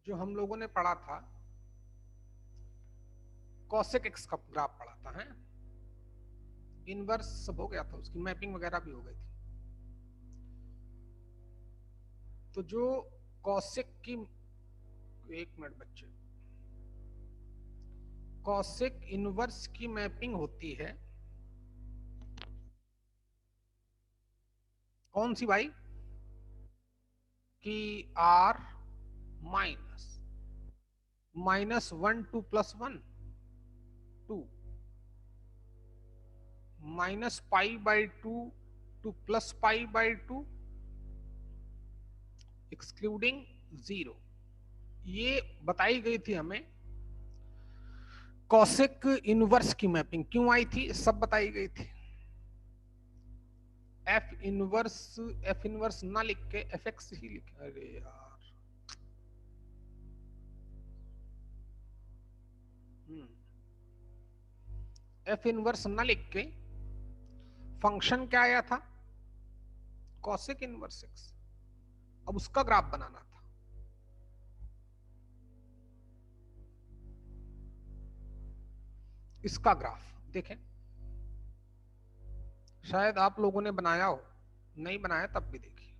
जो हम लोगों ने पढ़ा था कॉसेक एक्स का ग्राफ पढ़ा था है, इनवर्स सब हो गया था, उसकी मैपिंग वगैरह भी हो गई थी। तो जो कॉसेक की, एक मिनट बच्चे, कॉसेक इनवर्स की मैपिंग होती है कौन सी भाई, कि R minus -1 to +1 2 -π/2 to +π/2 excluding 0, ये बताई गई थी हमें। कॉसेक इनवर्स की मैपिंग क्यों आई थी, सब बताई गई थी। एफ इनवर्स ना लिख के एफ एक्स ही लिखे, अरे यार एफ इनवर्स ना लिख के फंक्शन क्या आया था, कॉसेक इनवर्स एक्स। अब उसका ग्राफ बनाना था। इसका ग्राफ देखें, शायद आप लोगों ने बनाया हो, नहीं बनाया तब भी देखिए।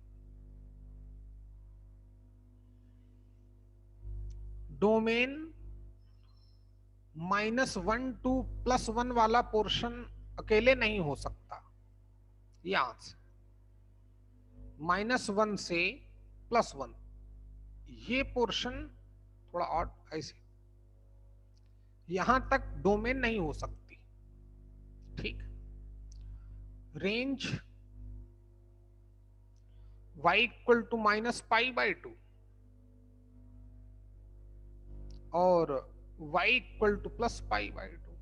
डोमेन -1 टू +1 वाला पोर्शन अकेले नहीं हो सकता। यहां से -1 से +1 ये पोर्शन थोड़ा और ऐसे, यहां तक डोमेन नहीं हो सकती। ठीक, रेंज y इक्वल टू -π/2 और y इक्वल टू +π/2।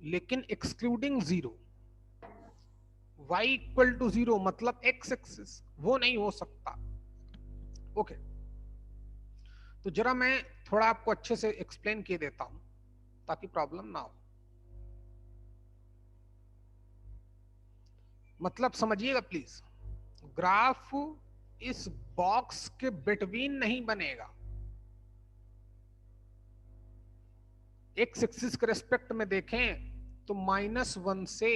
लेकिन एक्सक्लूडिंग 0, y इक्वल टू 0 मतलब x एक्सिस, वो नहीं हो सकता। ओके, तो जरा मैं थोड़ा आपको अच्छे से एक्सप्लेन किए देता हूं ताकि प्रॉब्लम ना हो। मतलब समझिएगा प्लीज, ग्राफ इस बॉक्स के बिटवीन नहीं बनेगा। एक्स एक्सिस के रेस्पेक्ट में देखें तो -1 से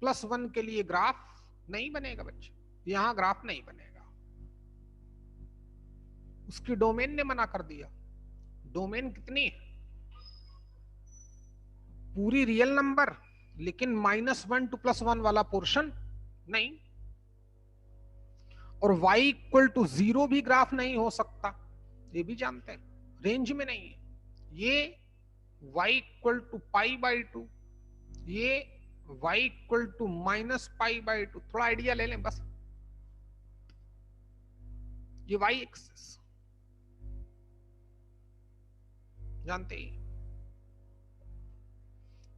+1 के लिए ग्राफ नहीं बनेगा बच्चे, यहां ग्राफ नहीं बनेगा। उसकी डोमेन ने मना कर दिया। डोमेन कितनी है, पूरी रियल नंबर, लेकिन -1 टू +1 वाला पोर्शन नहीं। और y इक्वल टू 0 भी ग्राफ नहीं हो सकता, ये भी जानते हैं, रेंज में नहीं है। ये y इक्वल टू π/2, ये y इक्वल टू -π/2। थोड़ा आइडिया ले लें बस, ये y एक्सिस जानते ही।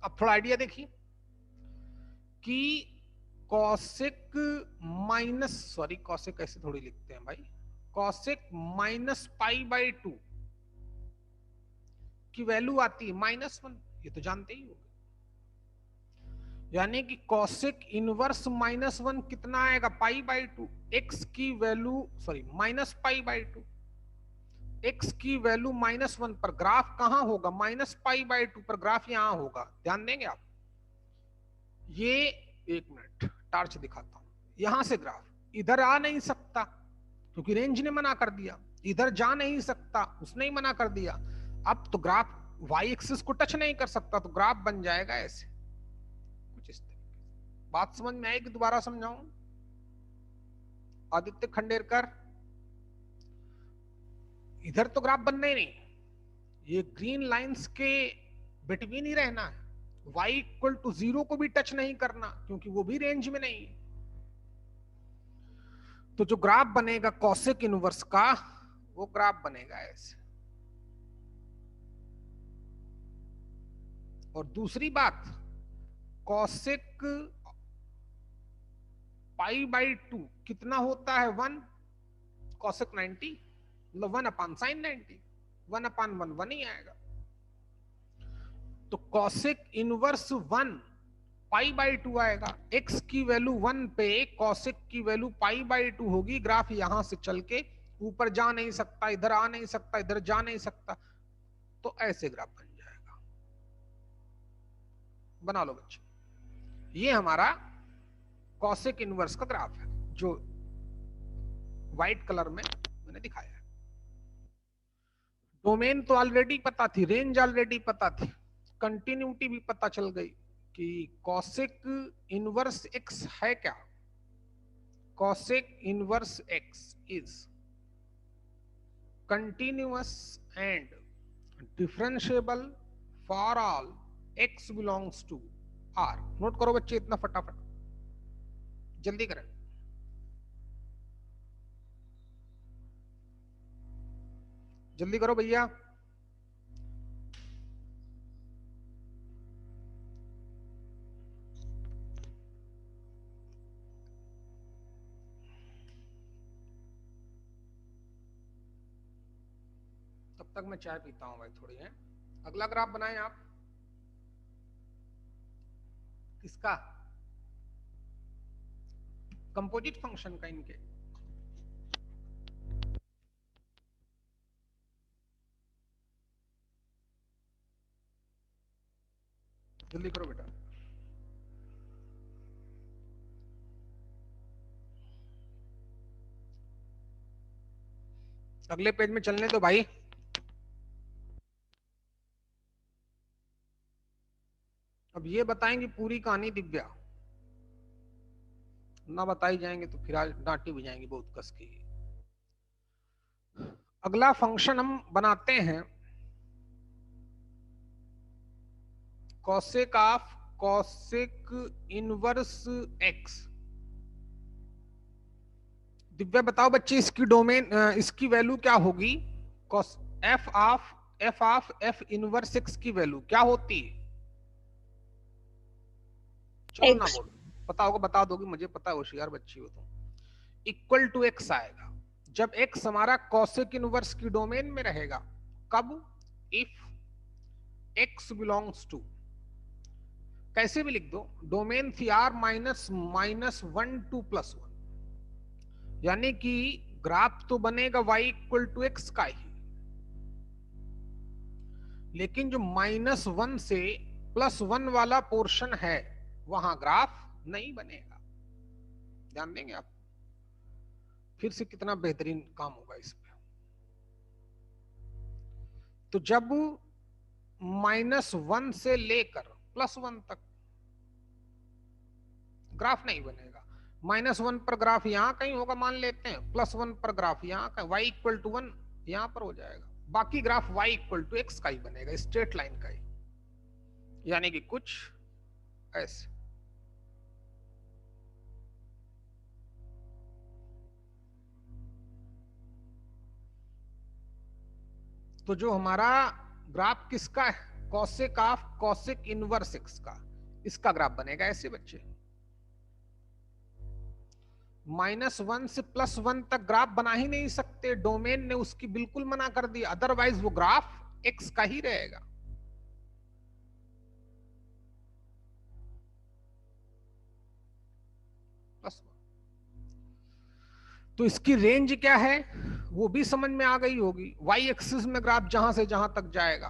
अब थोड़ा आइडिया देखिए कि कॉसेक कॉसेक ऐसे थोड़ी लिखते हैं भाई, कॉसेक -π/2 की वैल्यू आती है -1, ये तो जानते ही होंगे। यानी कि कॉसेक इनवर्स -1 कितना आएगा, π/2। एक्स की वैल्यू -π/2, एक्स की वैल्यू -1 पर ग्राफ कहां होगा, -π/2 पर ग्राफ यहां होगा। ध्यान देंगे आप, ये एक मिनट टार्च दिखाता हूं, यहां से ग्राफ इधर आ नहीं सकता क्योंकि रेंज ने मना कर दिया, इधर जा नहीं सकता, उसने ही मना कर दिया। अब तो ग्राफ y एक्सिस को टच नहीं कर सकता, तो ग्राफ बन जाएगा ऐसे कुछ इस तरीके। बात समझ में आएगी, दोबारा समझाऊं। आदित्य खंडेरकर, इधर तो ग्राफ बनना ही नहीं, ये ग्रीन लाइंस के बिटवीन ही रहना है। y इक्वल टू 0 को भी टच नहीं करना क्योंकि वो भी रेंज में नहीं है। तो जो ग्राफ बनेगा कॉसेक इनवर्स का, वो ग्राफ बनेगा ऐसे। और दूसरी बात, कॉसेक π/2 कितना होता है, 1। कॉसेक 90 मतलब 1/sin 90, 1/1 1 ही आएगा। तो cosec inverse 1 pi by to आएगा। x की वैल्यू 1 पे कॉसेक की वैल्यू पाई बाई टू होगी। ग्राफ यहां से चल के ऊपर जा नहीं सकता, इधर आ नहीं सकता, इधर जा नहीं सकता, तो ऐसे ग्राफ बन जाएगा। बना लो बच्चे, ये हमारा कॉसेक इनवर्स का ग्राफ है जो व्हाइट कलर में मैंने दिखाया है। डोमेन तो ऑलरेडी पता थी, रेंज ऑलरेडी पता थी, कंटिन्यूटी भी पता चल गई कि कॉसेक इनवर्स एक्स है क्या। Cosec inverse x is continuous and differentiable for all x belongs to r। Note करो बच्चे इतना फटाफट, जल्दी करें। जल्दी करो भैया। तब तक मैं चाय पीता हूं भाई थोड़ी है। अगला ग्राफ बनाएं आप। किसका? कंपोजिट फंक्शन का इनके। जल्दी करो बेटा। अगले पेज में चलने दो भाई। अब ये बताएंगे पूरी कहानी दिव्या, ना बताई जाएंगे तो फिर आज डांटी भी जाएंगी बहुत कस की। अगला फंक्शन हम बनाते हैं cosec of cosec inverse x. Divya बताओ बच्चे, इसकी डोमेन इसकी वैल्यू क्या होगी? Cos F of F inverse x की वैल्यू क्या होती है? चलो ना बोलो, पता होगा बता दोगी, मुझे पता है, होशियार बच्ची हो तुम। इक्वल टू एक्स आएगा जब एक्स हमारा कॉसेक इनवर्स की डोमेन में रहेगा। कब? इफ एक्स बिलोंग्स टू, कैसे भी लिख दो, डोमेन थी आर माइनस 1 to +1, यानी कि ग्राफ तो बनेगा y इक्वल टू एक्स का ही, लेकिन जो -1 से +1 वाला पोर्शन है वहां ग्राफ नहीं बनेगा। ध्यान देंगे आप, फिर से कितना बेहतरीन काम होगा इसमें। तो जब -1 से लेकर +1 तक ग्राफ नहीं बनेगा। -1 पर ग्राफ यहां कहीं होगा मान लेते हैं, +1 पर ग्राफ यहां का, y इक्वल टू 1 यहां पर हो जाएगा, बाकी graph y equal to x का ही बनेगा, स्ट्रेट लाइन का ही, यानी कि कुछ ऐसे। तो जो हमारा ग्राफ किसका है? Cosec of cosec inverse x का, इसका ग्राफ बनेगा ऐसे बच्चे। -1 से +1 तक ग्राफ बना ही नहीं सकते, डोमेन ने उसकी बिल्कुल मना कर दी, अदरवाइज वो ग्राफ एक्स का ही रहेगा। तो इसकी रेंज क्या है वो भी समझ में आ गई होगी। वाई एक्सिस में ग्राफ जहां से जहां तक जाएगा,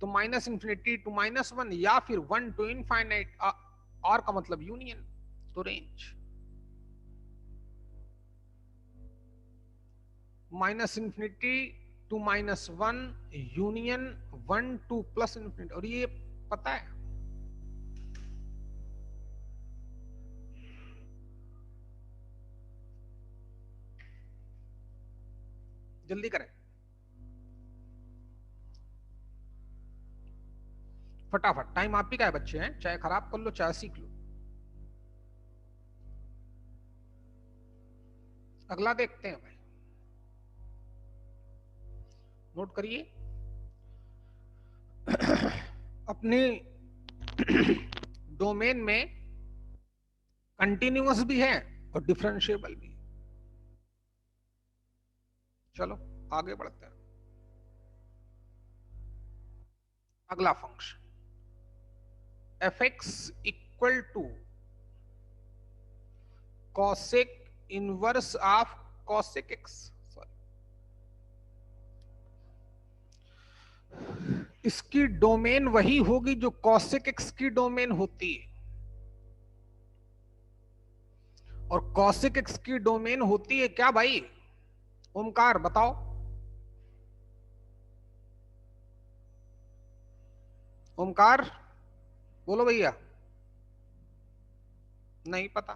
तो -∞ to -1 या फिर 1 to इनफाइनाइट, और का मतलब यूनियन, तो रेंज -∞ to -1 यूनियन 1 to +∞। और ये पता है, जल्दी करें फटाफट, टाइम आप ही का है बच्चे हैं, चाहे खराब कर लो चाहे सीख लो। अगला देखते हैं भाई, नोट करिए। अपने डोमेन में कंटिन्यूअस भी है और डिफरेंशिएबल भी। चलो आगे बढ़ते हैं। अगला function f(x equal to cosec inverse of cosec x. इसकी डोमेन वही होगी जो कॉसेक एक्स की डोमेन होती है, और कॉसेक एक्स की डोमेन होती है क्या भाई? ओमकार बताओ। ओमकार बोलो भैया। नहीं पता?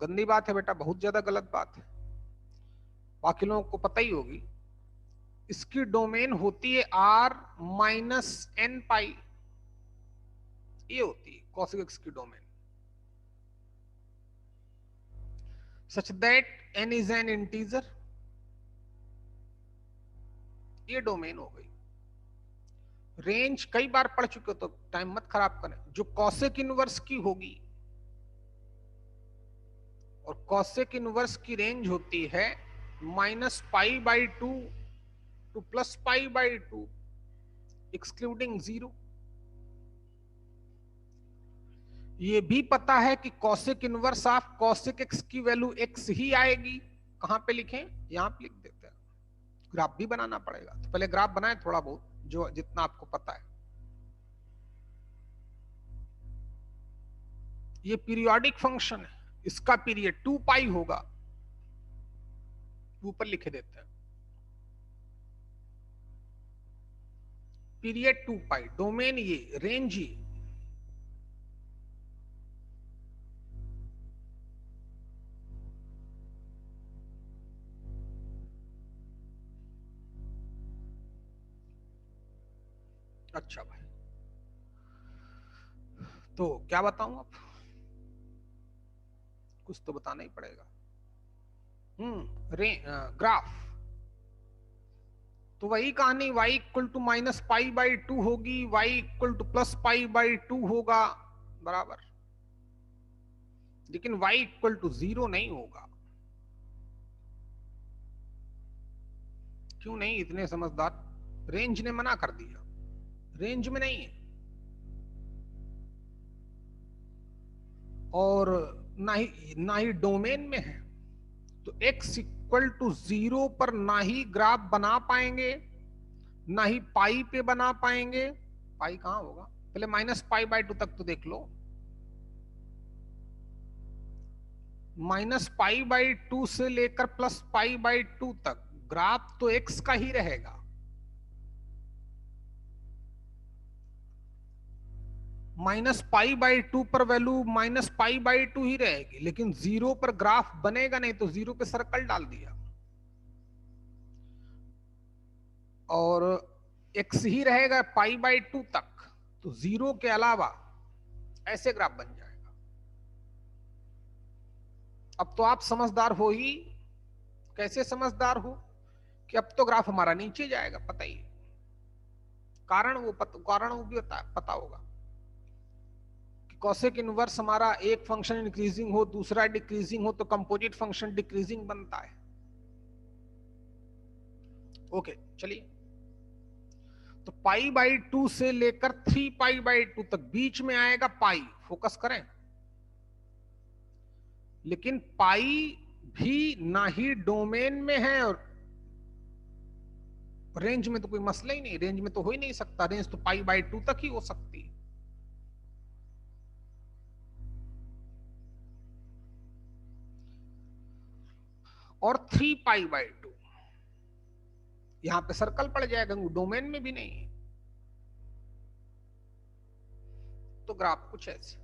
गंदी बात है बेटा, बहुत ज्यादा गलत बात है। बाकी लोगों को पता ही होगी। इसकी डोमेन होती है r माइनस एन पाई, ये होती है कॉसेक एक्स की domain, such that n is an integer. ये डोमेन हो गई। रेंज कई बार पढ़ चुके हो तो टाइम मत खराब करें। जो कॉसेक इनवर्स की होगी, और कॉसेक इनवर्स की रेंज होती है -π/2 टू +π/2 एक्सक्लूडिंग 0। ये भी पता है कि cosec inverse of cosec x की वैल्यू x ही आएगी। कहां पे लिखें? यहां पे लिख देते हैं। ग्राफ भी बनाना पड़ेगा, तो पहले ग्राफ बनाए थोड़ा बहुत, जो जितना आपको पता है। ये पीरियोडिक फंक्शन है, इसका पीरियड 2π होगा, ऊपर लिखे देते हैं। पीरियड 2π, डोमेन ये, रेंज ये। अच्छा भाई, तो क्या बताऊं अब? कुछ तो बताना ही पड़ेगा। ग्राफ तो वही कहानी, y इक्वल टू -π/2 होगी, y इक्वल टू +π/2 होगा, बराबर। लेकिन y इक्वल टू 0 नहीं होगा। क्यों नहीं? इतने समझदार। रेंज ने मना कर दिया, रेंज में नहीं है। और ना ही डोमेन में है, तो x इक्वल टू 0 पर ना ही ग्राफ बना पाएंगे, ना ही पाई पे बना पाएंगे। पाई कहां होगा? पहले -π/2 तक तो देख लो। -π/2 से लेकर +π/2 तक ग्राफ तो x का ही रहेगा। -π/2 पर वैल्यू -π/2 ही रहेगी, लेकिन 0 पर ग्राफ बनेगा नहीं, तो 0 पे सर्कल डाल दिया, और x ही रहेगा π/2 तक, तो 0 के अलावा ऐसे ग्राफ बन जाएगा। अब तो आप समझदार हो ही। कैसे समझदार हो? कि अब तो ग्राफ हमारा नीचे जाएगा, पता ही। कारण वो भी पता होगा। कॉसेक इनवर्स हमारा एक फंक्शन इंक्रीजिंग हो, दूसरा डिक्रीजिंग हो, तो कंपोजिट फंक्शन डिक्रीजिंग बनता है। ओके, चलिए। तो π/2 से लेकर 3π/2 तक बीच में आएगा पाई, फोकस करें। लेकिन पाई भी ना ही डोमेन में है, और रेंज में तो कोई मसला ही नहीं, रेंज में तो हो ही नहीं सकता। रेंज तो π/2 तक ही हो सकती है। और 3π/2 यहां पे सर्कल पड़ जाएगा, डोमेन में भी नहीं है। तो ग्राफ कुछ ऐसे,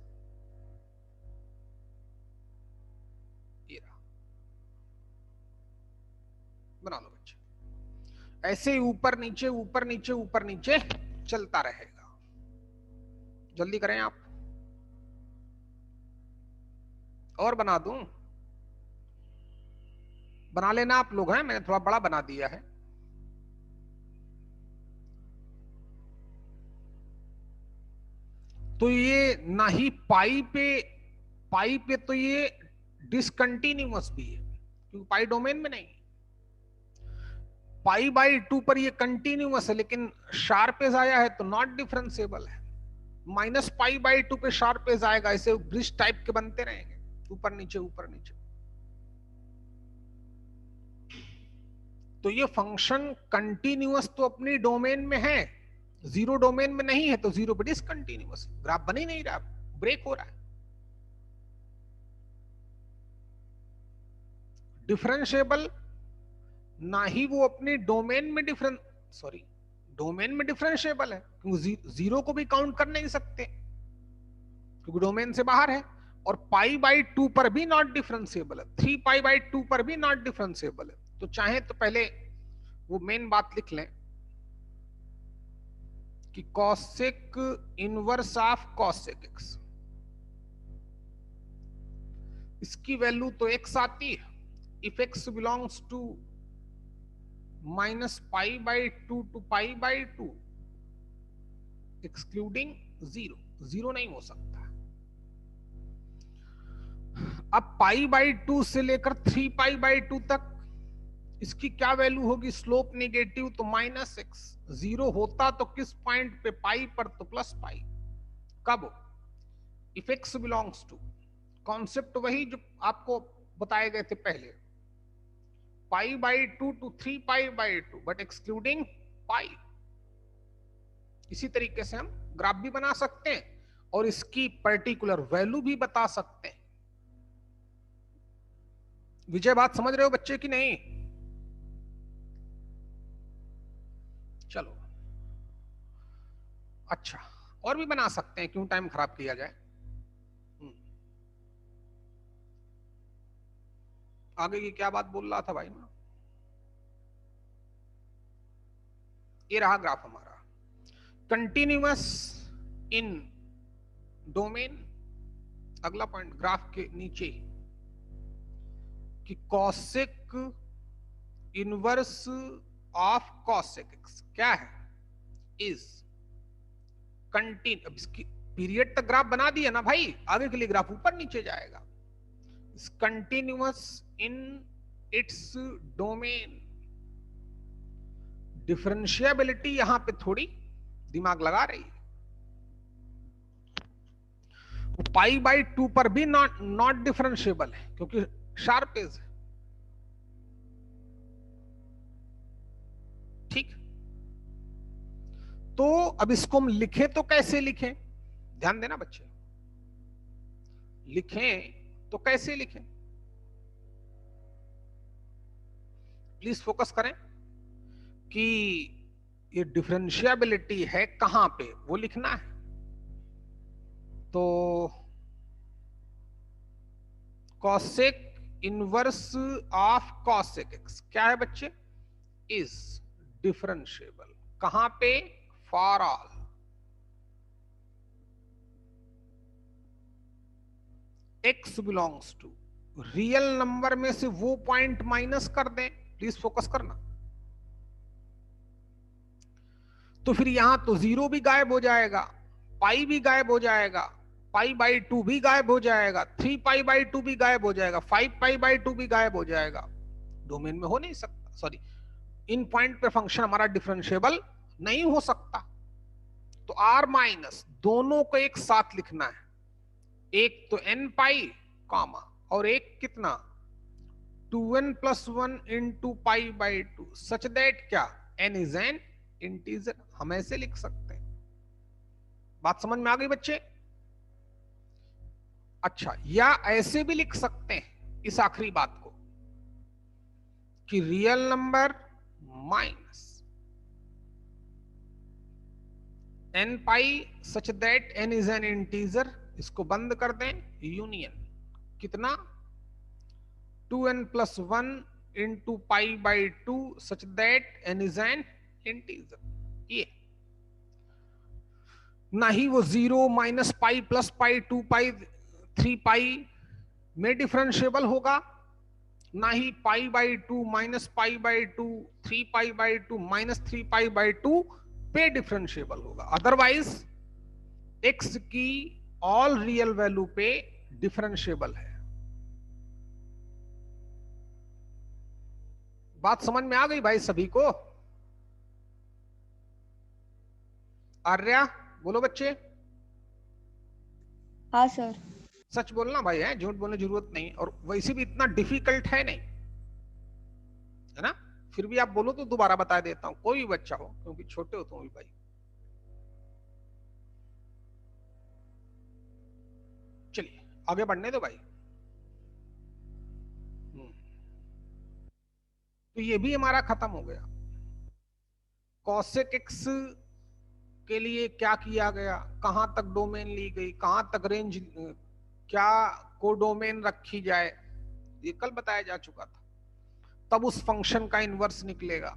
ये रहा। बना लो बच्चे, ऐसे ही ऊपर नीचे ऊपर नीचे ऊपर नीचे चलता रहेगा। जल्दी करें आप, और बना दूं? बना लेना आप लोग, हैं मैंने थोड़ा बड़ा बना दिया है। तो ये ना ही पाई पे तो ये डिसकंटिन्यूअस भी है, क्योंकि पाई डोमेन में नहीं। π/2 पर ये कंटिन्यूअस है, लेकिन शार्प एज आया है तो नॉट डिफरेंशिएबल है। माइनस पाई बाई टू पे शार्प एज आएगा, ऐसे ब्रिज टाइप के बनते रहेंगे, ऊपर नीचे ऊपर नीचे। तो ये फंक्शन कंटिन्यूअस तो अपनी डोमेन में है, जीरो डोमेन में नहीं है, तो जीरो पे डिसकंटिन्यूअस, ग्राफ बन ही नहीं रहा, ब्रेक हो रहा है। डिफरेंशिएबल ना ही वो अपनी डोमेन में डोमेन में डिफरेंशिएबल है, क्योंकि जीरो को भी काउंट कर नहीं सकते क्योंकि डोमेन से बाहर है, और पाई बाई टू पर भी नॉट डिफरेंशिएबल है, 3 पाई बाई टू पर भी नॉट डिफरेंशिएबल है। तो चाहे तो पहले वो मेन बात लिख लें कि cosec inverse of cosec x, इसकी वैल्यू तो एक्स आती है if x belongs to minus pi by two to pi by two excluding zero, zero नहीं हो सकता। अब पाई बाई टू से लेकर 3 पाई बाई टू तक इसकी क्या वैल्यू होगी, स्लोप नेगेटिव तो माइनस एक्स, जीरो होता तो किस पॉइंट पे, पाई पर, तो प्लस पाई। कब, if x belongs to, concept वही जो आपको बताए गए थे पहले, pi by two to 3 pi by two but excluding pi. इसी तरीके से हम ग्राफ भी बना सकते हैं और इसकी पर्टिकुलर वैल्यू भी बता सकते हैं। विजय बात समझ रहे हो बच्चे की नहीं? चलो अच्छा, और भी बना सकते हैं, क्यों टाइम खराब किया जाए। आगे की क्या बात बोल रहा था भाई मैं? ये रहा ग्राफ हमारा, कंटिन्यूअस इन डोमेन। अगला पॉइंट ग्राफ के नीचे कि cosec inverse of cosec x क्या है, इज कंटिन्यू। अब इसकी पीरियड तक ग्राफ बना दिया ना भाई, आगे के लिए ग्राफ ऊपर नीचे जाएगा। Continuous in its domain. Differentiability यहां पे थोड़ी दिमाग लगा रही है, पाई बाई टू पर भी नॉट डिफरेंशिएबल है क्योंकि शार्प एज है। ठीक, तो अब इसको हम लिखें तो कैसे लिखें, ध्यान देना बच्चे, लिखें तो कैसे लिखें, प्लीज फोकस करें कि ये डिफरेंशिएबिलिटी है कहां पे, वो लिखना है। तो cosec inverse of cosec x क्या है बच्चे, इज डिफरेंशिएबल कहां पे, for all x belongs to, real number में से वो पॉइंट माइनस कर दें, प्लीज फोकस करना। तो फिर यहां तो जीरो भी गायब हो जाएगा, पाई भी गायब हो जाएगा, पाई बाई टू भी गायब हो जाएगा, 3 पाई बाई टू भी गायब हो जाएगा, 5 पाई बाई टू भी गायब हो जाएगा, डोमेन में हो नहीं सकता, सॉरी इन पॉइंट पे फंक्शन हमारा डिफरेंशिएबल नहीं हो सकता। तो आर माइनस दोनों को एक साथ लिखना है, एक तो एन पाई कॉमा और एक कितना 2n plus 1 into pi by two, such that क्या n इज एन इंटीजर। हम ऐसे लिख सकते हैं, बात समझ में आ गई बच्चे? अच्छा, या ऐसे भी लिख सकते हैं इस आखिरी बात को कि real number minus n pi such that n is an integer, इसको बंद कर दें, यूनियन कितना 2n plus 1 into pi by two such that n is an integer. ये ना ही वो 0 माइनस पाई प्लस पाई 2 पाई 3 पाई में डिफरेंशिएबल होगा, ना ही pi by two minus pi by two 3 pi by two minus 3 pi by two पे differentiable होगा। Otherwise x की ऑल रियल वैल्यू पे डिफरेंशिएबल है। बात समझ में आ गई भाई सभी को? आर्या बोलो बच्चे। हाँ सर। सच बोलना भाई, है झूठ बोलने की जरूरत नहीं, और वैसे भी इतना डिफिकल्ट है नहीं, है ना। फिर भी आप बोलो तो दोबारा बता देता हूं, कोई भी बच्चा हो, क्योंकि छोटे हो तुम भी भाई। चलिए आगे बढ़ने दो भाई। तो ये भी हमारा खत्म हो गया। कॉसेक एक्स के लिए क्या किया गया, कहां तक डोमेन ली गई, कहां तक रेंज, क्या कोडोमेन रखी जाए, ये कल बताया जा चुका था। तब उस फंक्शन का इनवर्स निकलेगा,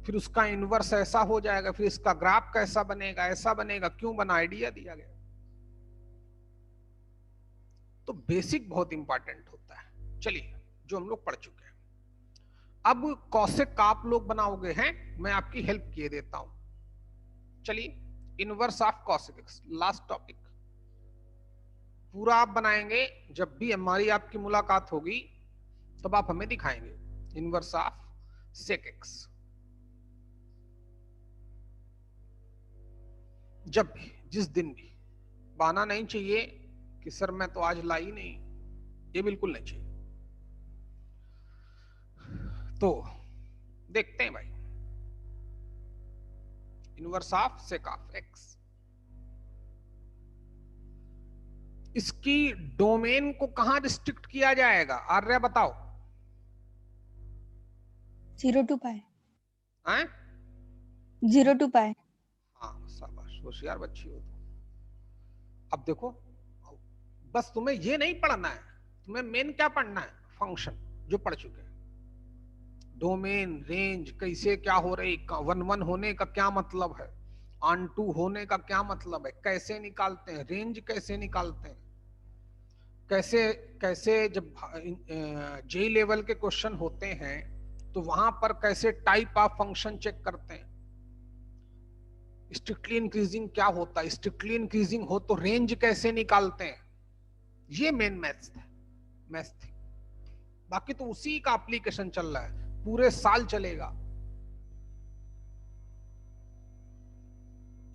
फिर उसका इनवर्स ऐसा हो जाएगा, फिर इसका ग्राफ कैसा बनेगा, ऐसा बनेगा, क्यों बना, आइडिया दिया गया। तो बेसिक बहुत इंपॉर्टेंट होता है। चलिए, जो हम लोग पढ़ चुके हैं, अब कॉसेक आप लोग बनाओगे हैं, मैं आपकी हेल्प किए देता हूं। चलिए, inverse of cosec x, last topic पूरा आप बनाएंगे। जब भी हमारी आपकी मुलाकात होगी तब आप हमें दिखाएंगे इनवर्स ऑफ सेक एक्स। जब भी, जिस दिन भी, बहाना नहीं चाहिए कि सर मैं तो आज लाई नहीं, ये बिल्कुल नहीं चाहिए। तो देखते हैं भाई, inverse of sec of x, इसकी डोमेन को कहां रिस्ट्रिक्ट किया जाएगा, आर्या बताओ। 0 to पाई। हैं? 0 to पाई। हाँ शाबाश, होशियार बच्ची हो तुम। अब देखो, बस तुम्हें ये नहीं पढ़ना है, तुम्हें मेन क्या पढ़ना है, फंक्शन जो पढ़ चुके हैं। डोमेन, रेंज कैसे क्या हो रही, वन वन होने का क्या मतलब है, ऑन टू होने का क्या मतलब है, कैसे निकालते हैं, रेंज कैसे निकालते हैं, कैसे कैसे जब जे लेवल के क्वेश्चन होते हैं तो वहां पर कैसे टाइप ऑफ फंक्शन चेक करते हैं, स्ट्रिक्टली इंक्रीजिंग क्या होता है, स्ट्रिक्टली इंक्रीजिंग हो तो रेंज कैसे निकालते हैं, ये मेन मैथ्स है, मैथ्स थी। बाकी तो उसी का एप्लीकेशन चल रहा है, पूरे साल चलेगा,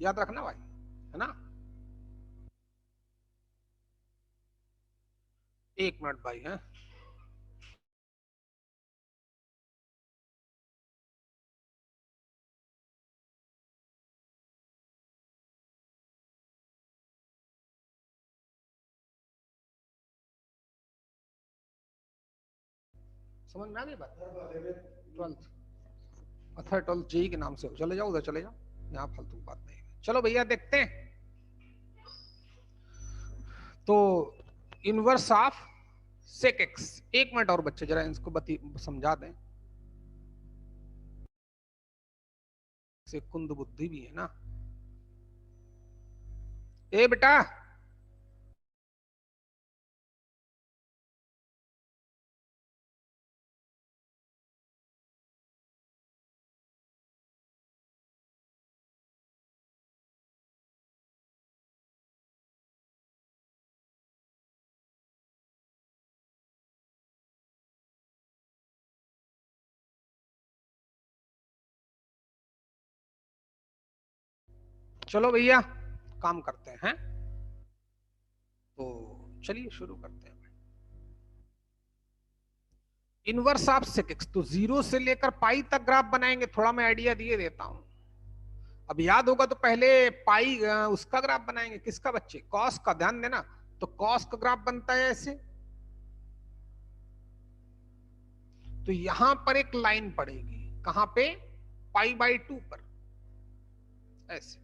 याद रखना भाई, है ना। एक मिनट भाई, है समझ में आ गई बात। 12th, अच्छा 12th जेई के नाम से हो, चले जाओ उधर चले जाओ, यहाँ फालतू बात नहीं है। चलो भैया देखते हैं, तो इनवर्स ऑफ सेक एक्स, एक मिनट और बच्चे जरा इसको समझा दें, से कुंद बुद्धि भी है ना। ए बेटा, चलो भैया काम करते हैं, तो चलिए शुरू करते हैं। इनवर्स ऑफ सेक एक्स, तो 0 से लेकर पाई तक ग्राफ बनाएंगे, थोड़ा मैं आइडिया दिए देता हूं। अब याद होगा तो पहले पाई उसका ग्राफ बनाएंगे, किसका बच्चे, कॉस का, ध्यान देना। तो कॉस का ग्राफ बनता है ऐसे, तो यहां पर एक लाइन पड़ेगी, कहां पे, पाई/2 पर, ऐसे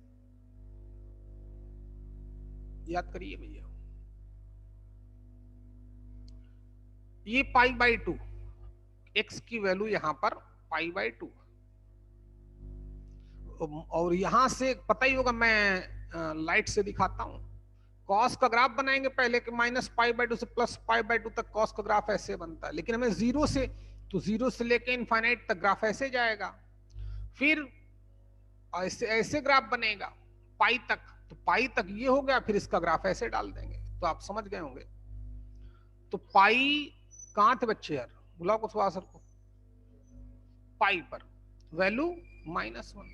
याद करिए भैया। ये पाई/2, एक्स की वैल्यू यहां पर पाई/2, और यहां से पता ही होगा, मैं लाइट से दिखाता हूं। कॉस का ग्राफ बनाएंगे पहले कि -पाई/2 से +पाई/2 तक कॉस का ग्राफ ऐसे बनता है, लेकिन हमें 0 से, तो 0 से लेके इनफाइनाइट तक ग्राफ ऐसे जाएगा, फिर ऐसे ऐसे ग्राफ बनेगा पाई तक, तो पाई तक ये हो गया, फिर इसका ग्राफ ऐसे डाल देंगे, तो आप समझ गए होंगे। तो पाई कहां थे बच्चे यार, बुलाओ कुछ सर को, पाई पर वैल्यू -1,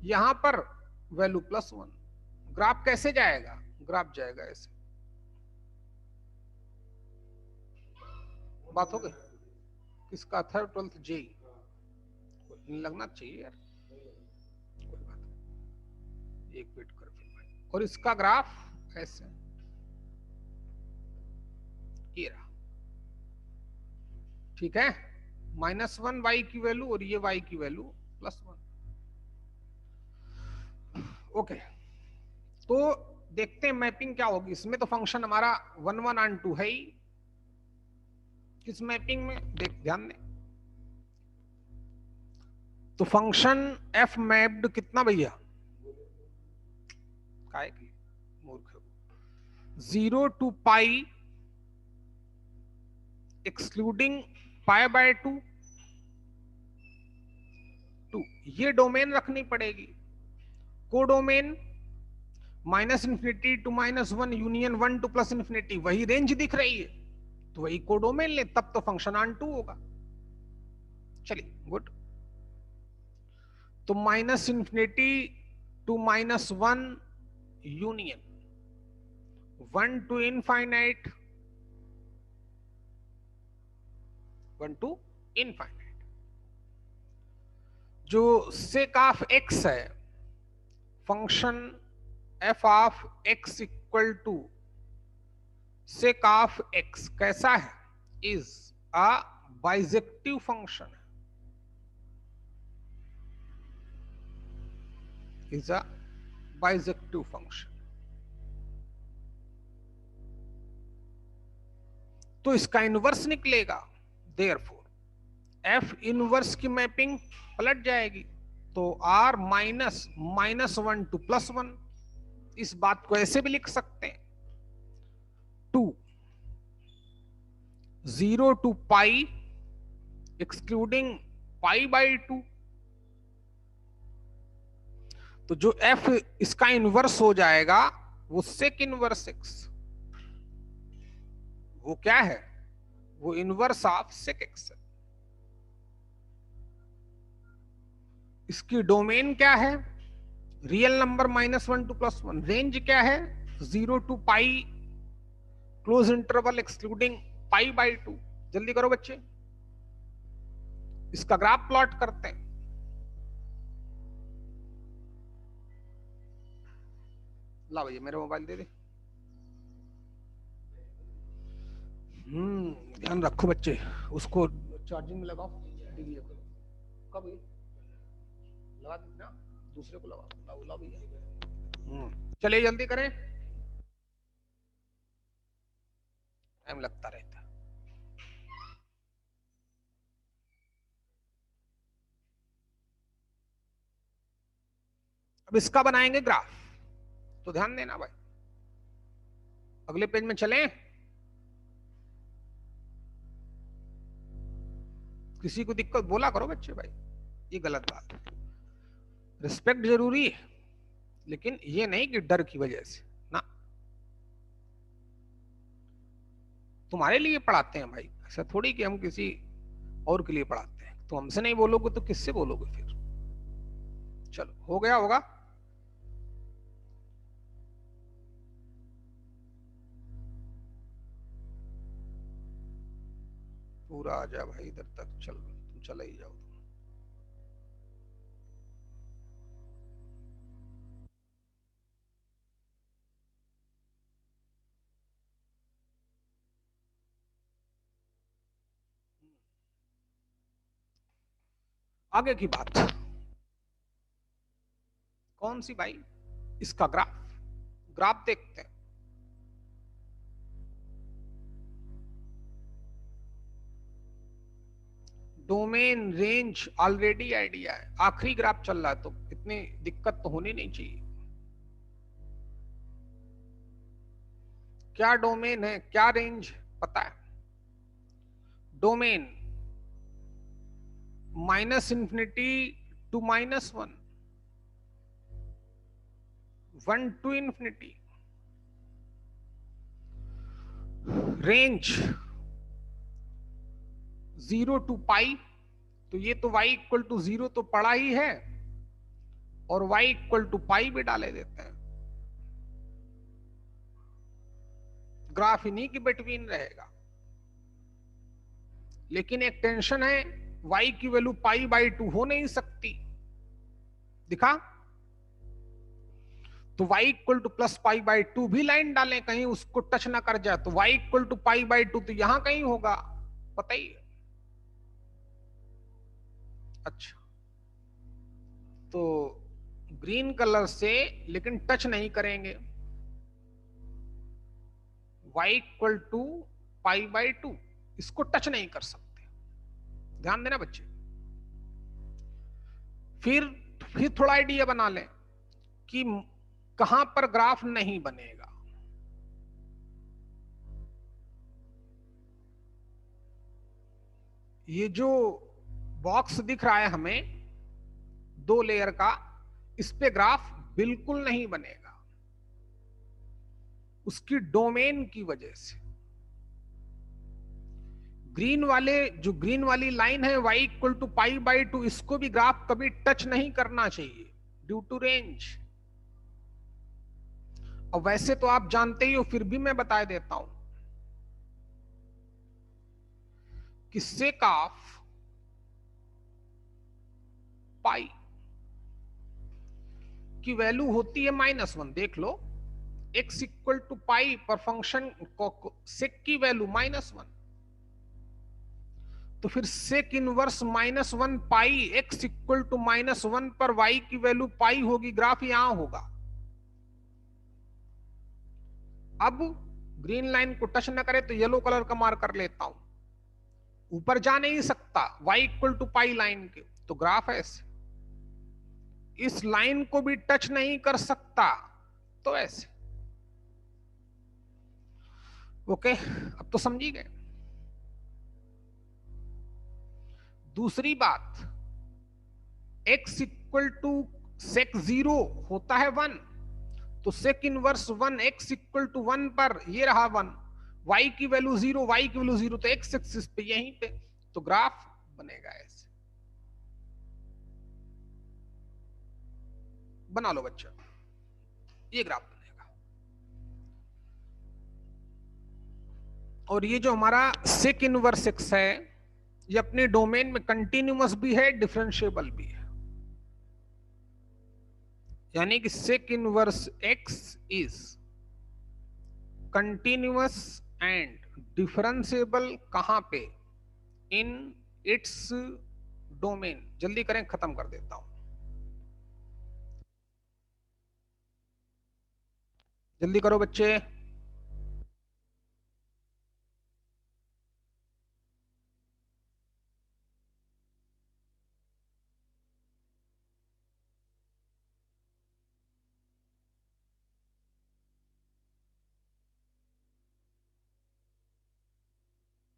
यहां पर वैल्यू +1, ग्राफ कैसे जाएगा, ग्राफ जाएगा ऐसे। बात हो गई? किसका था 12th जे? लगना चाहिए यार, कोई बात नहीं, एक वेट कर फिर भाई। और इसका ग्राफ ऐसे ये रहा, ठीक है। -1 y की वैल्यू और ये y की वैल्यू +1। ओके, तो देखते हैं मैपिंग क्या होगी इसमें। तो फंक्शन हमारा 1 1 और 2 है ही। किस मैपिंग में ध्यान दें, तो फंक्शन f मैप्ड कितना भैया, काय की मूर्ख, 0 to पाई एक्सक्लूडिंग π/2 2, ये डोमेन रखनी पड़ेगी। कोडोमेन -∞ to -1 यूनियन 1 to +∞, वही रेंज दिख रही है, तो वही कोडोमेन ले, तब तो फंक्शन ऑन 2 होगा। चलिए गुड। तो -∞ to -1 union 1 to infinite 1 to infinite. जो sec ऑफ x है, function f of x equal to sec of x कैसा है, is a bijective function, is a bijective function. तो इसका इनवर्स निकलेगा, देयरफॉर f इनवर्स की mapping पलट जाएगी। तो r -1 to +1, इस बात को ऐसे भी लिख सकते हैं, 2 0 to पाई एक्सक्लूडिंग π/2। तो जो f इसका इनवर्स हो जाएगा वो sec इनवर्स x, वो क्या है, वो इनवर्स ऑफ sec x है। इसकी डोमेन क्या है, रियल नंबर -1 to +1, रेंज क्या है 0 to pi close interval excluding π/2। जल्दी करो बच्चे, इसका ग्राफ प्लॉट करते हैं। ला भैया मेरा मोबाइल दे दे। ध्यान रखो बच्चे, उसको चार्जिंग में लगाओ। कब लगा देना, दूसरे को लगाओ, लाओ भैया। चलिए जल्दी करें, टाइम लगता रहता। अब इसका बनाएंगे ग्राफ, तो ध्यान देना भाई। अगले पेज में चलें। किसी को दिक्कत बोला करो बच्चे भाई, ये गलत बात है। रिस्पेक्ट जरूरी है, लेकिन ये नहीं कि डर की वजह से ना। तुम्हारे लिए पढ़ाते हैं भाई, ऐसा थोड़ी कि हम किसी और के लिए पढ़ाते हैं। तो हमसे नहीं बोलोगे तो किससे बोलोगे फिर। चलो हो गया होगा। पूरा आ जा भाई इधर तक, चल तुम चले ही जाओ। आगे की बात कौन सी भाई, इसका ग्राफ देखते हैं। डोमेन रेंज ऑलरेडी आइडिया है, आखिरी ग्राफ चल रहा है, तो इतनी दिक्कत तो होनी नहीं चाहिए। क्या डोमेन है, क्या रेंज पता है। Domain -∞ to -1, 1 to ∞, range 0 to पाई। तो ये तो y इक्वल टू 0 तो पड़ा ही है, और y इक्वल टू पाई भी डाले देते हैं। ग्राफ इन्हीं के बिटवीन रहेगा। लेकिन एक टेंशन है, y की वैल्यू पाई बाई 2 हो नहीं सकती। दिखा? तो y equal two plus pi by 2 भी लाइन डालें, कहीं उसको टच ना कर जाए, तो y equal to pi by 2 तो यहां कहीं होगा, पता ही है। अच्छा, तो ग्रीन कलर से लेकिन टच नहीं करेंगे, y equal to pi by 2 इसको टच नहीं कर सकते, ध्यान देना बच्चे। फिर थोड़ा आइडिया बना लें कि कहां पर ग्राफ नहीं बनेगा। ये जो बॉक्स दिख रहा है हमें 2 लेयर का, इस पे ग्राफ बिल्कुल नहीं बनेगा, उसकी डोमेन की वजह से। ग्रीन वाली लाइन है y equal to pi by 2, इसको भी ग्राफ कभी टच नहीं करना चाहिए ड्यू टू रेंज। और वैसे तो आप जानते ही हो, फिर भी मैं बता देता हूं कि सेक ऑफ पाई की वैल्यू होती है -1। देख लो, x इक्वल टू पाई पर फंक्शन सेक की वैल्यू -1, तो फिर sec inverse -1 pi x equal to -1 पर y की वैल्यू पाई होगी, ग्राफ यहां होगा। अब ग्रीन लाइन को टच ना करे तो येलो कलर का मार्क कर लेता हूं, ऊपर जा नहीं सकता y equal to pi line के, तो ग्राफ ऐसे। इस लाइन को भी टच नहीं कर सकता, तो ऐसे। ओके, अब तो समझी गए। दूसरी बात, x इक्वल टू सेक 0 होता है 1, तो sec inverse 1 x equal to 1 पर ये रहा 1, y की वैल्यू 0, y की वैल्यू 0, तो x एक्सिस पे यहीं पे, तो ग्राफ बनेगा ऐसे। बना लो बच्चा, ये ग्राफ बनेगा। और ये जो हमारा सेक इनवर्स x है, ये अपने डोमेन में कंटिन्यूअस भी है, डिफरेंशिएबल भी है। यानी कि sec inverse x is continuous and differentiable कहां पे? In its domain. जल्दी करें, खत्म कर देता हूं, जल्दी करो बच्चे।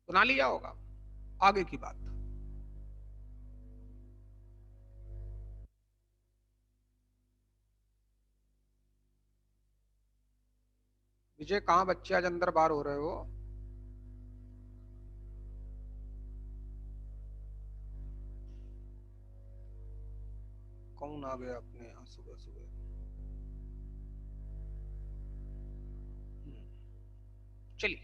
बना लिया होगा, आगे की बात। विजय, कहां बच्चे आज अंदर बाहर हो रहे हो? कौन आ गया अपने यहाँ सुबह सुबह? चलिए,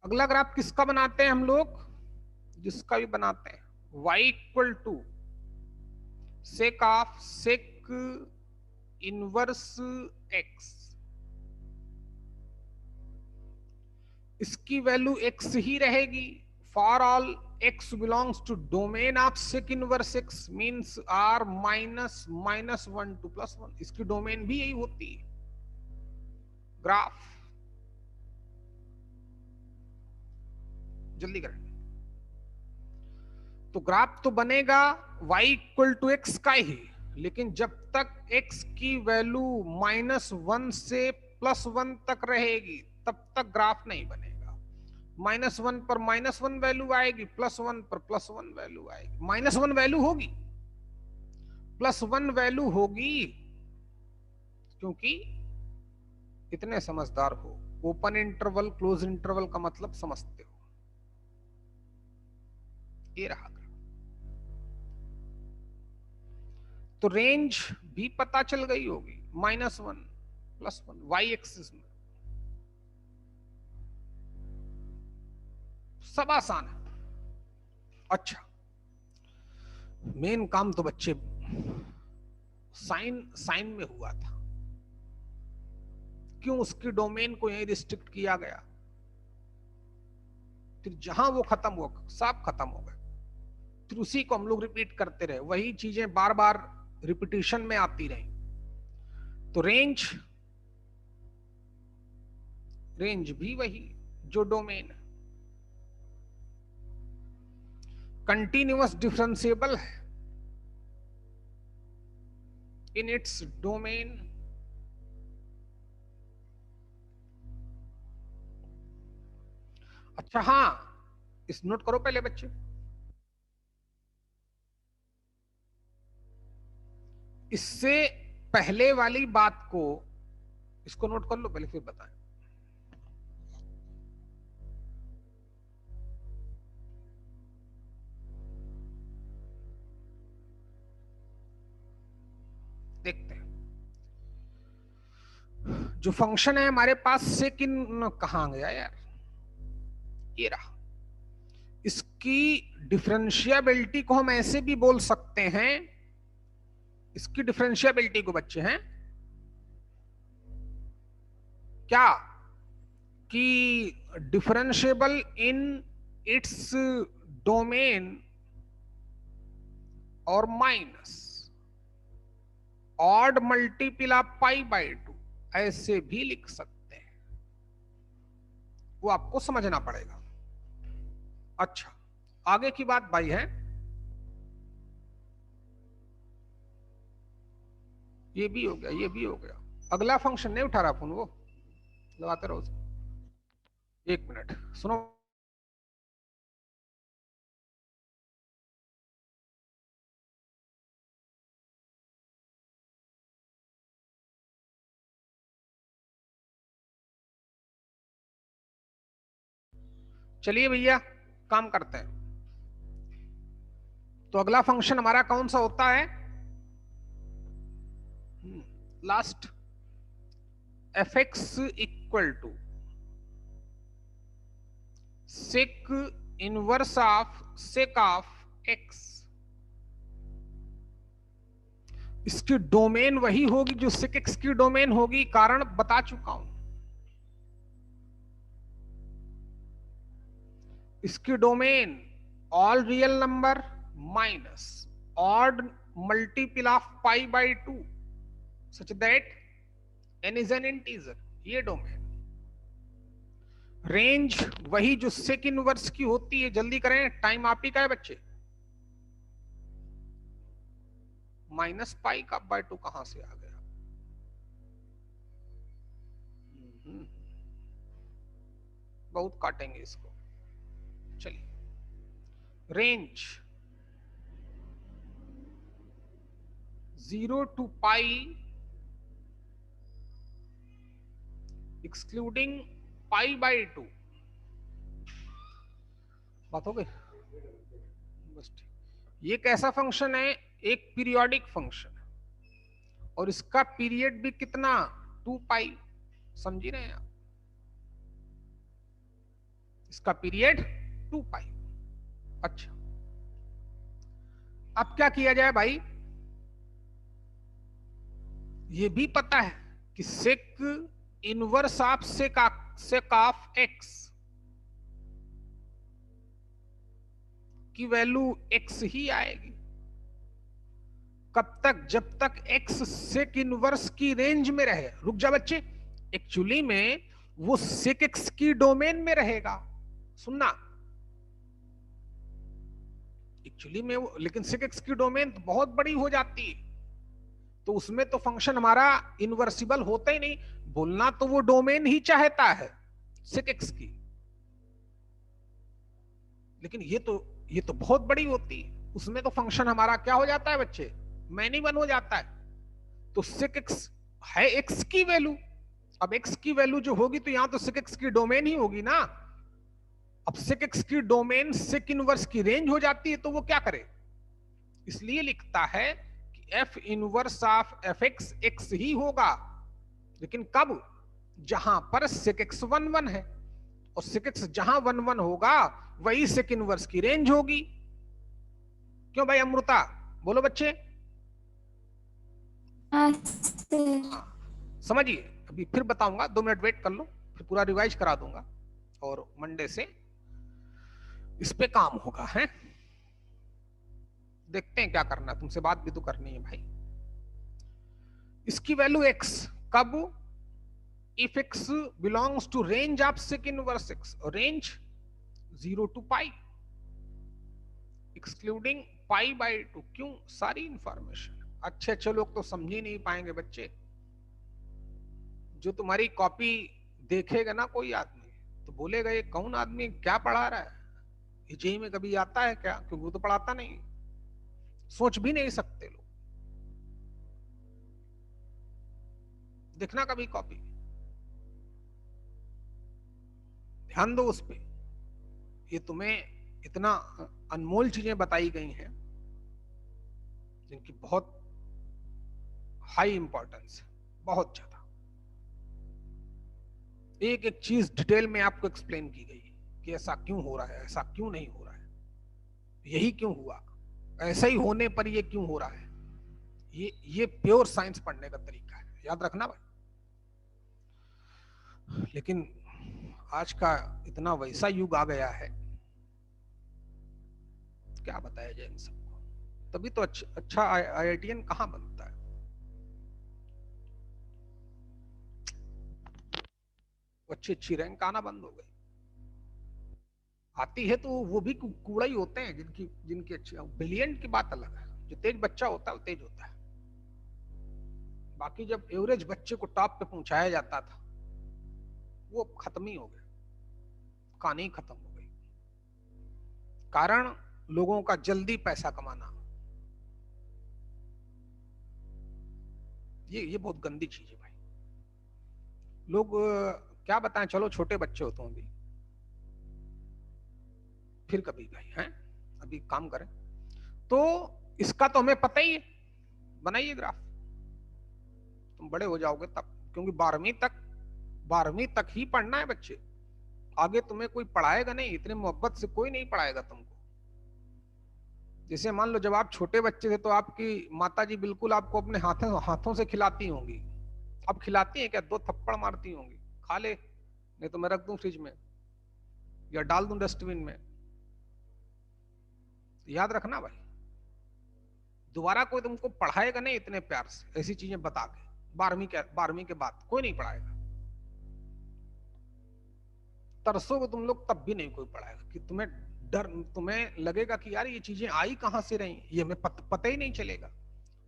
अगला ग्राफ किसका बनाते हैं हम लोग? जिसका भी बनाते हैं, y equal to sec of sec inverse x, इसकी वैल्यू x ही रहेगी for all x belongs to domain of sec inverse x, means r minus -1 to +1, इसकी डोमेन भी यही होती है। ग्राफ जल्दी करें, तो ग्राफ तो बनेगा y इक्वल टू x का ही, लेकिन जब तक x की वैल्यू -1 से +1 तक रहेगी तब तक ग्राफ नहीं बनेगा। -1 पर -1 वैल्यू आएगी, +1 पर +1 वैल्यू आएगी, -1 वैल्यू होगी, +1 वैल्यू होगी, क्योंकि इतने समझदार हो, ओपन इंटरवल क्लोज इंटरवल का मतलब समझते हो। ये रहा, तो रेंज भी पता चल गई होगी, -1 +1 वाई एक्सिस में। सब आसान है। अच्छा, मेन काम तो बच्चे साइन में हुआ था। क्यों उसकी डोमेन को यही रिस्ट्रिक्ट किया गया? फिर जहां वो खत्म हुआ सब खत्म हो गए, फिर उसी को हम लोग रिपीट करते रहे, वही चीजें बार बार रिपीटिशन में आती रही। तो रेंज भी वही जो डोमेन है। कंटिन्यूअस डिफरेंशिएबल है इन इट्स डोमेन। अच्छा हाँ, इस नोट करो पहले बच्चे, इससे पहले वाली बात को इसको नोट कर लो पहले, फिर बताएं। देखते हैं जो फंक्शन है हमारे पास सेकिन कहां गया यार, ये रहा। इसकी डिफरेंशियबिलिटी को हम ऐसे भी बोल सकते हैं, इसकी डिफरेंशियबिलिटी को बच्चे हैं क्या कि डिफरेंशिएबल इन इट्स डोमेन और माइनस ऑड मल्टीपल ऑफ π/2 ऐसे भी लिख सकते हैं, वो आपको समझना पड़ेगा। अच्छा, आगे की बात भाई है, ये भी हो गया, ये भी हो गया। अगला फंक्शन नहीं उठा रहा फोन, वो लगाते रहो। 1 मिनट सुनो। चलिए भैया काम करते हैं। तो अगला फंक्शन हमारा कौन सा होता है? Last fx equal to sec inverse of sec of x। इसकी डोमेन वही होगी जो सेक x की डोमेन होगी, कारण बता चुका हूं। इसकी domain all real number minus odd multiple of π/2 such that n is an integer, ये डोमेन। रेंज वही जो सेक इनवर्स की होती है, जल्दी करें टाइम आप ही का है बच्चे। -π/2 कहां से आ गया? बहुत काटेंगे इसको। चलिए, रेंज 0 to π एक्सक्लूडिंग π/2। बात हो गई बस ठीक। ये कैसा फंक्शन है? एक पीरियोडिक फंक्शन है और इसका पीरियड भी कितना? 2π। समझी रहे हैं आप? इसका पीरियड 2π। अच्छा, अब क्या किया जाए भाई? ये भी पता है कि sec inverse of sec of x की वैल्यू x ही आएगी। कब तक? जब तक x सेक इनवर्स की रेंज में रहे। रुक जा बच्चे, एक्चुअली में वो सेक x की डोमेन में रहेगा। सुनना, एक्चुअली में वो, लेकिन सेक x की डोमेन तो बहुत बड़ी हो जाती है, तो उसमें तो फंक्शन हमारा इनवर्सिबल होता ही नहीं। बोलना तो वो डोमेन ही चाहता है सेक x की, लेकिन ये तो बहुत बड़ी होती है, उसमें तो फंक्शन हमारा क्या हो जाता है बच्चे? मैनी वन हो जाता है। तो सेक x है x की वैल्यू, अब x की वैल्यू जो होगी तो यहां तो सेक x की डोमेन ही होगी ना। अब सेक x की डोमेन सेक इनवर्स की रेंज हो जाती है, तो वो क्या करे? इसलिए लिखता है कि f inverse of fx x ही होगा। लेकिन कब? जहां पर sec x 1 1 है, और sec x जहां 1 1 होगा वही sec इनवर्स की रेंज होगी। क्यों भाई अमृता, बोलो बच्चे। हाँ सर। हाँ, समझिए। अभी फिर बताऊंगा, 2 मिनट वेट कर लो, फिर पूरा रिवाइज करा दूंगा और मंडे से इस पे काम होगा है। देखते हैं क्या करना है, तुमसे बात भी तो करनी है भाई। इसकी वैल्यू x कब? if x belongs to range of sec inverse x, range 0 to pi excluding pi by 2। क्यों? सारी इंफॉर्मेशन। अच्छे अच्छे लोग तो समझ ही नहीं पाएंगे बच्चे। जो तुम्हारी कॉपी देखेगा ना कोई आदमी, तो बोलेगा ये कौन आदमी क्या पढ़ा रहा है, ये जेई में कभी आता है क्या? क्योंकि वो तो पढ़ाता नहीं, सोच भी नहीं सकते लोग। देखना कभी कॉपी, ध्यान दो उस पे। ये तुम्हें इतना अनमोल चीजें बताई गई हैं जिनकी बहुत हाई इंपॉर्टेंस है, बहुत ज्यादा। एक एक चीज डिटेल में आपको एक्सप्लेन की गई कि ऐसा क्यों हो रहा है, ऐसा क्यों नहीं हो रहा है, यही क्यों हुआ, ऐसा ही होने पर ये क्यों हो रहा है। ये प्योर साइंस पढ़ने का तरीका है, याद रखना भाई। लेकिन आज का इतना वैसा युग आ गया है, क्या बताया जाए इन सबको। तभी तो अच्छा IITian कहां बनता है। अच्छी अच्छी रैंक आना बंद हो गई। आती है तो वो भी कूड़ा ही होते हैं जिनकी जिनकी अच्छी। ब्रिलियंट की बात अलग है, जो तेज बच्चा होता है वो तेज होता है। बाकी जब एवरेज बच्चे को टॉप पे पहुंचाया जाता था, वो खत्म ही हो गया, कहानी खत्म हो गई। कारण लोगों का जल्दी पैसा कमाना। ये बहुत गंदी चीज है भाई। लोग क्या बताएं, चलो छोटे बच्चे हो तुम अभी, फिर कभी भाई हैं, अभी काम करें तो इसका तो हमें पता ही है। बनाइए ग्राफ, तुम बड़े हो जाओगे तब, क्योंकि 12वीं तक ही पढ़ना है बच्चे। आगे तुम्हें कोई पढ़ाएगा नहीं, इतने मोहब्बत से कोई नहीं पढ़ाएगा तुमको। जैसे मान लो जब आप छोटे बच्चे थे तो आपकी माता जी बिल्कुल आपको अपने हाथों से खिलाती होंगी। अब खिलाती है क्या? 2 थप्पड़ मारती होंगी, खा ले, नहीं तो मैं रख दूं फ्रिज में या डाल दूं डस्टबिन में। याद रखना भाई, दोबारा कोई तुमको पढ़ाएगा नहीं इतने प्यार से ऐसी चीजें बता के। 12वीं के बाद कोई नहीं पढ़ाएगा। तरसोगे तुम लोग तब भी नहीं कोई पढ़ाएगा, कि तुम्हें लगेगा कि यार ये चीजें आई कहां से रही, ये हमें पता ही नहीं चलेगा।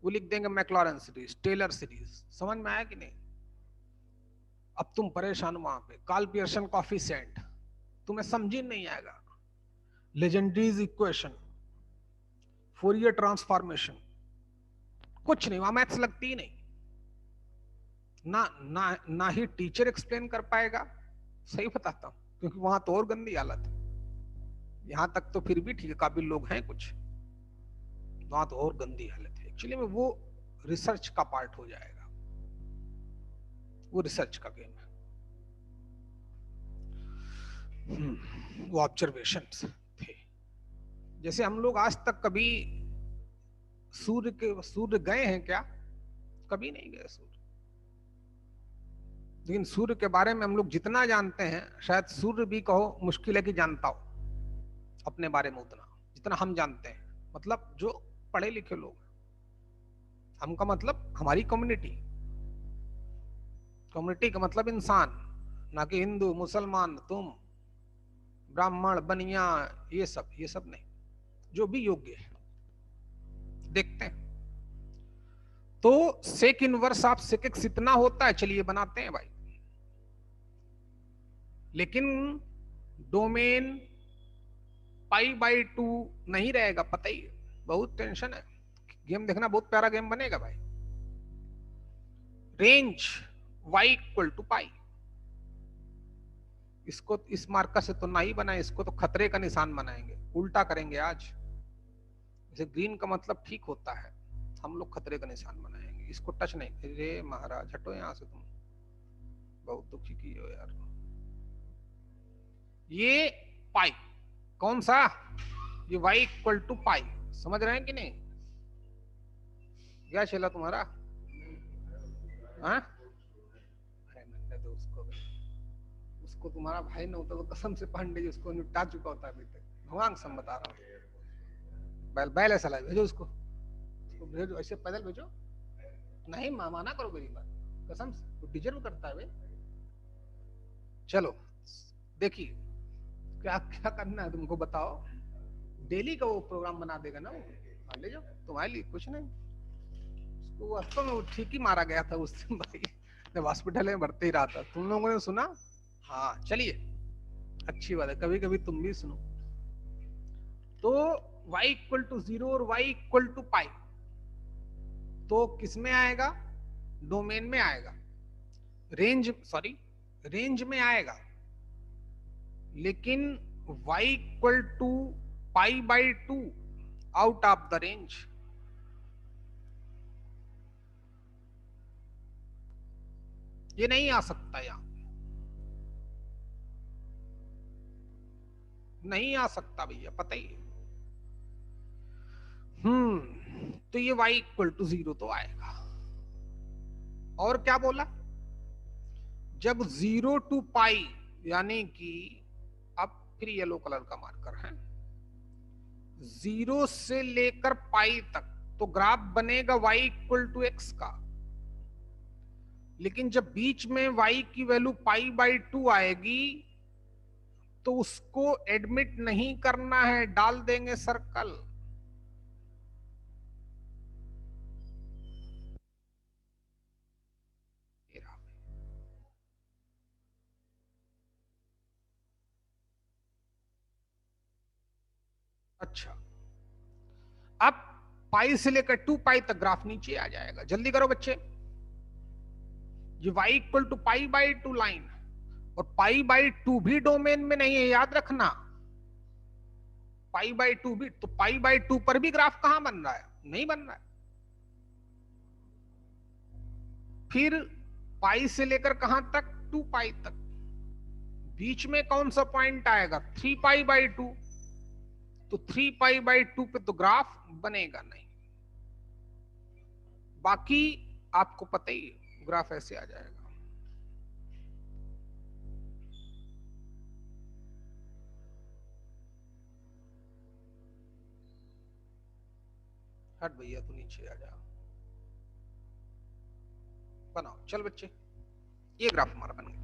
वो लिख देंगे मैक्लॉरेन सीरीज, टेलर सीरीज, समझ में आया कि नहीं? अब तुम परेशान वहां पे, कार्ल पियर्सन कोएफिशिएंट तुम्हें समझ ही नहीं आएगा। लेजेंड्रीज इक्वेशन, फोरियर ट्रांसफॉर्मेशन, कुछ नहीं, वहां मैथ्स लगती ही नहीं। ना ही टीचर एक्सप्लेन कर पाएगा, सही बताता हूं, क्योंकि वहां तो और गंदी हालत है। यहां तक तो फिर भी ठीक है, काबिल लोग हैं कुछ, वहां तो और गंदी हालत है। एक्चुअली में वो रिसर्च का पार्ट हो जाएगा, वो रिसर्च का गेम है। वो ऑब्जर्वेशंस थे। जैसे हम लोग आज तक कभी सूर्य गए हैं क्या? कभी नहीं गए सूर्य। लेकिन सूर्य के बारे में हम लोग जितना जानते हैं, शायद सूर्य भी कहो मुश्किल है कि जानता हो अपने बारे में उतना जितना हम जानते हैं। मतलब जो पढ़े लिखे लोग, हम का मतलब हमारी कम्युनिटी का मतलब इंसान, ना कि हिंदू मुसलमान, तुम ब्राह्मण बनिया, ये सब नहीं, जो भी योग्य है। देखते हैं तो sec inverse of sec x इतना होता है, चलिए बनाते हैं भाई। लेकिन डोमेन π/2 नहीं रहेगा, पता ही है, बहुत टेंशन है। गेम देखना, बहुत प्यारा गेम बनेगा भाई। Range y = π। इसको इस मार्कर से तो ना ही बनाए, इसको तो खतरे का निशान बनाएंगे, उल्टा करेंगे आज। जैसे ग्रीन का मतलब ठीक होता है, हम लोग खतरे का निशान बनाएंगे, इसको टच नहीं। अरे महाराज हटो यहां से तुम, बहुत दुखी की हो यार। ये पाई कौन सा, ये y इक्वल टू पाई, समझ रहे हैं कि नहीं? क्या चला तुम्हारा? हाँ, उसको तुम्हारा भाई न होता तो कसम से पांडे जी उसको निपटा चुका होता अभी तक। भगवान सम बता रहा हूँ। बैल ऐसा लाए भेजो उसको भेजो, ऐसे पैदल भेजो। नहीं माना करो मेरी बात, कसम से वो डिजर्व करता है भाई। चलो देखिए क्या क्या करना है तुमको बताओ। डेली का वो प्रोग्राम बना देगा ना वो, ले जाओ तुम्हारे लिए कुछ नहीं। उसको वास्तव में वो ठीक ही मारा गया था उस दिन भाई, जब हॉस्पिटल में भर्ती रहा था। तुम लोगों ने सुना? हाँ चलिए, अच्छी बात है, कभी कभी तुम भी सुनो। तो y इक्वल टू 0 और y इक्वल टू पाई, तो किस में आएगा? डोमेन में आएगा, रेंज में आएगा। लेकिन y equal to pi by 2 out of the range. ये नहीं आ सकता, यहां नहीं आ सकता भैया, पता ही है। तो ये y इक्वल टू 0 तो आएगा। और क्या बोला? जब 0 टू पाई, यानी कि अब फिर येलो कलर का मार्कर है, 0 से लेकर पाई तक तो ग्राफ बनेगा y इक्वल टू एक्स का। लेकिन जब बीच में y की वैल्यू पाई बाई 2 आएगी तो उसको एडमिट नहीं करना है, डाल देंगे सर्कल। अच्छा, अब पाई से लेकर 2 पाई तक ग्राफ नीचे आ जाएगा। जल्दी करो बच्चे, ये y equal to pi by 2 line, और पाई बाई 2 भी डोमेन में नहीं है, याद रखना। पाई बाई 2 भी, तो पाई बाई 2 पर भी ग्राफ कहां बन रहा है? नहीं बन रहा है। फिर पाई से लेकर कहां तक? 2 पाई तक। बीच में कौन सा पॉइंट आएगा? 3 पाई बाई 2। तो 3 पाई बाई 2 पे तो ग्राफ बनेगा नहीं। बाकी आपको पता ही है, ग्राफ ऐसे आ जाएगा। हट भैया तू नीचे आ जा, बनाओ। चल बच्चे, ये ग्राफ हमारा बन गया।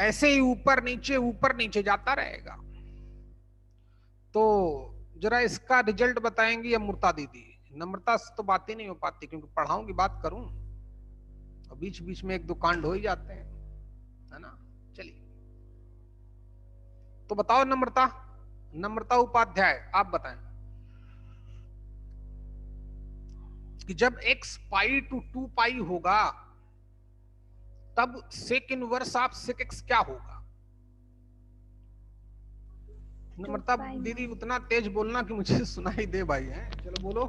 ऐसे ही ऊपर नीचे जाता रहेगा। तो जरा इसका रिजल्ट बताएंगी अमृता दीदी। नम्रता से तो बात ही नहीं हो पाती, क्योंकि पढ़ाऊं की बात करूं और बीच बीच में एक दो कांड हो ही जाते हैं, है ना। चलिए तो बताओ नम्रता उपाध्याय, आप बताएं कि जब x पाई टू 2 पाई होगा तब sec inverse of sec x क्या होगा? नम्रता दीदी उतना तेज बोलना कि मुझे सुनाई दे भाई, है। चलो बोलो।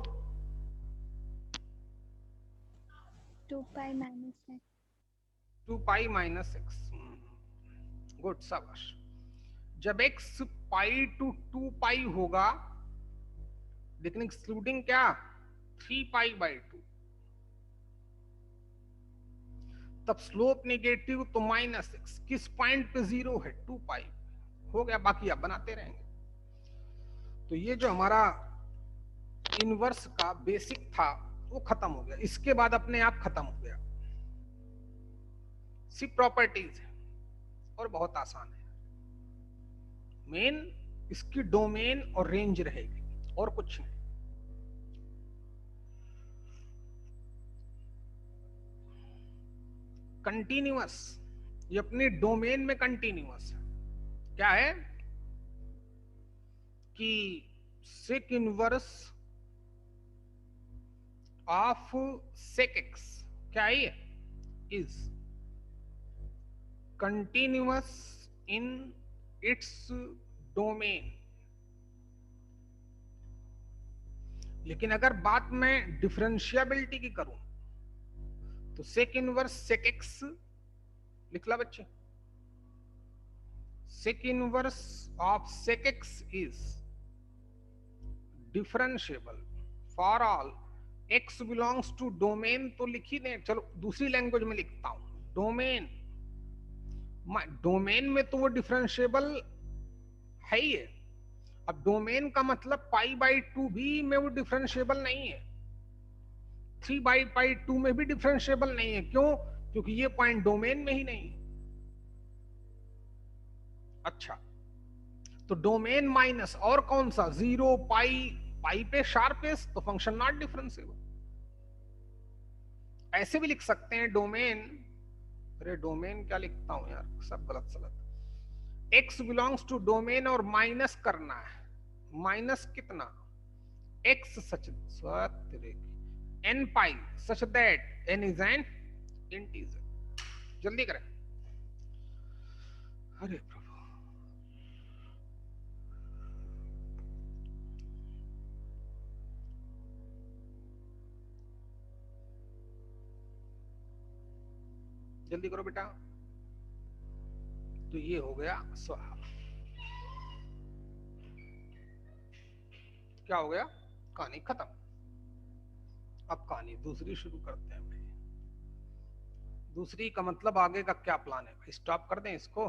2 pi minus x। 2 pi minus x। Good, शाबाश। जब x पाई टू 2 पाई होगा, लेकिन एक्सक्लूडिंग क्या? 3 पाई बाई 2, तब स्लोप नेगेटिव तो माइनस x। किस पॉइंट पे 0 है? 2 पाई। हो गया, बाकी आप बनाते रहेंगे। तो ये जो हमारा इनवर्स का बेसिक था वो खत्म हो गया। इसके बाद अपने आप खत्म हो गया। सिर्फ प्रॉपर्टीज है और बहुत आसान है। मेन इसकी डोमेन और रेंज रहेगी और कुछ नहीं। कंटिन्यूअस, ये अपनी डोमेन में कंटिन्यूअस है। क्या है कि sec inverse of sec x क्या है? Is continuous in its domain. लेकिन अगर बात मैं डिफरेंशियबिलिटी की करूं तो सेक इनवर्स सेक एक्स लिख ला बच्चे। Sec inverse of sec x is differentiable for all x belongs to domain, तो लिख ही दें, चलो दूसरी लैंग्वेज में लिखता हूं। डोमेन में तो वो डिफरेंशिएबल है ही है। अब डोमेन का मतलब π/2 भी में वो डिफरेंशिएबल नहीं है, 3/2 में भी डिफरेंशिएबल नहीं है। क्यों? क्योंकि ये पॉइंट डोमेन में ही नहीं है। अच्छा, तो डोमेन माइनस और कौन सा 0 पाई पे शार्पेस, तो फंक्शन नॉट डिफरेंशिएबल। ऐसे भी लिख सकते हैं डोमेन, अरे डोमेन क्या लिखता हूं यार, सब गलत सलत। एक्स बिलोंग्स टू डोमेन और माइनस करना है, माइनस कितना, x such n pi such that n is an integer. जल्दी करें, अरे प्रभु। जल्दी करो बेटा। तो ये हो गया स्वाहा। क्या हो गया? कहानी खत्म। अब कहानी दूसरी शुरू करते हैं भाई। दूसरी का मतलब आगे का क्या प्लान है भाई? स्टॉप कर दें इसको।